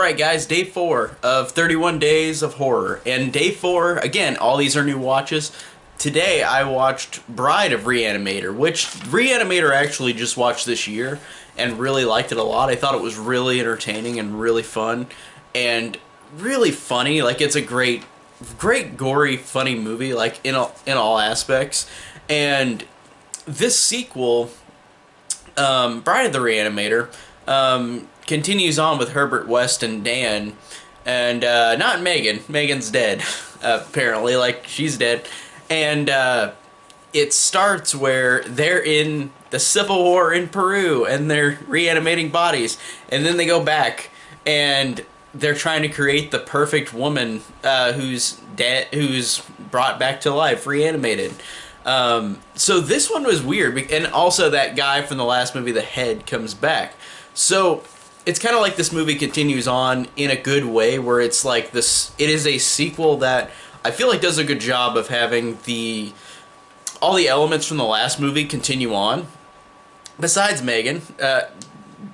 Alright guys, day 4 of 31 Days of Horror. And day 4, again, all these are new watches. Today I watched Bride of Re-Animator, which Re-Animator I actually just watched this year and really liked it a lot. I thought it was really entertaining and really fun and really funny. Like, it's a great gory, funny movie, like in all aspects. And this sequel, Bride of the Re-Animator, continues on with Herbert West and Dan, and not Megan. Megan's dead, apparently. Like, she's dead. And it starts where they're in the Civil War in Peru, and they're reanimating bodies, and then they go back, and they're trying to create the perfect woman who's dead, who's brought back to life, reanimated. So this one was weird, and also that guy from the last movie, the head, comes back. So it's kind of like this movie continues on in a good way, where it's like this. It is a sequel that I feel like does a good job of having all the elements from the last movie continue on. Besides Megan,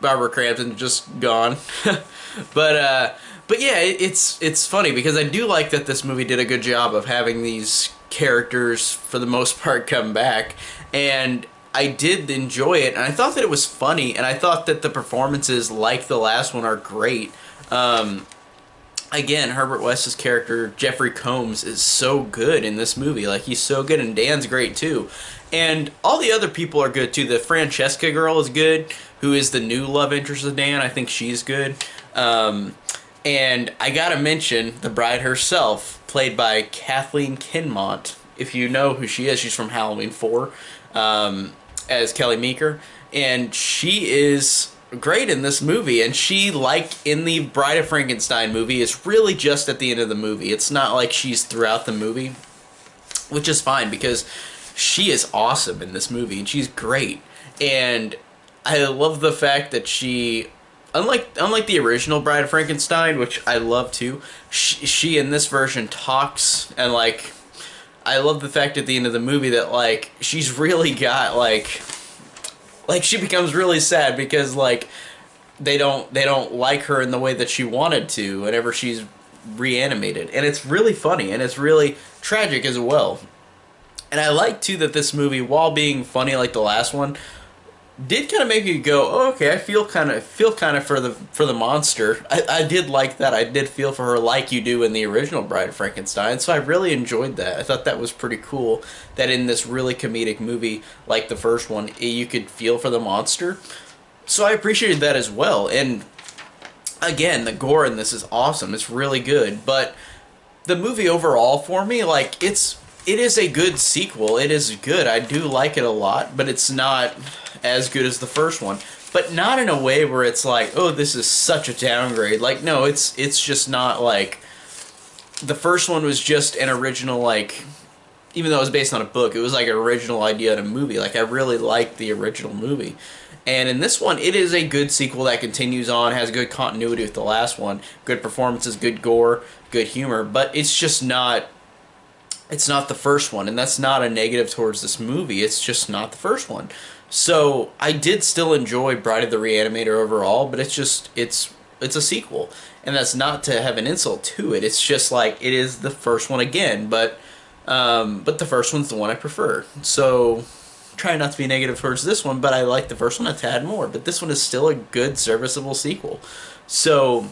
Barbara Crampton just gone, but yeah, it's funny because I do like that this movie did a good job of having these characters for the most part come back, and I did enjoy it, and I thought that it was funny, and I thought that the performances, like the last one, are great. Again, Herbert West's character, Jeffrey Combs, is so good in this movie. Like, he's so good, and Dan's great, too. And all the other people are good, too. The Francesca girl is good, who is the new love interest of Dan. I think she's good. And I gotta mention the bride herself, played by Kathleen Kinmont. If you know who she is, she's from Halloween 4. As Kelly Meeker, and she is great in this movie, and she, like in the Bride of Frankenstein movie, is really just at the end of the movie. It's not like she's throughout the movie, which is fine because she is awesome in this movie, and she's great. And I love the fact that she, unlike the original Bride of Frankenstein, which I love too, she in this version talks, and like, I love the fact at the end of the movie that, like, she's really got, like she becomes really sad because, like, they don't like her in the way that she wanted to whenever she's reanimated. And it's really funny, and it's really tragic as well. And I like, too, that this movie, while being funny like the last one, did kind of make you go, oh, okay, I feel kind of for the monster. I did like that. I did feel for her like you do in the original Bride of Frankenstein. So I really enjoyed that. I thought that was pretty cool that in this really comedic movie like the first one, you could feel for the monster. So I appreciated that as well. And again, the gore in this is awesome. It's really good. But the movie overall for me, like, it is a good sequel. It is good. I do like it a lot, but it's not as good as the first one. But not in a way where it's like, oh, this is such a downgrade. Like, no, it's just not like... The first one was just an original, like... Even though it was based on a book, it was like an original idea in a movie. Like, I really liked the original movie. And in this one, it is a good sequel that continues on, has good continuity with the last one. Good performances, good gore, good humor. But it's just not... It's not the first one, and that's not a negative towards this movie. It's just not the first one. So I did still enjoy Bride of the Re-Animator overall, but it's a sequel, and that's not to have an insult to it. It's just like it is the first one again, but the first one's the one I prefer. So try not to be negative towards this one, but I like the first one a tad more. But this one is still a good, serviceable sequel. So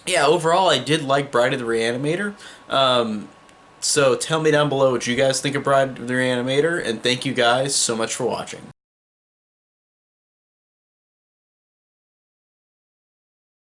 yeah, overall I did like Bride of the Re-Animator. So tell me down below what you guys think of Bride of the Re-Animator, and thank you guys so much for watching.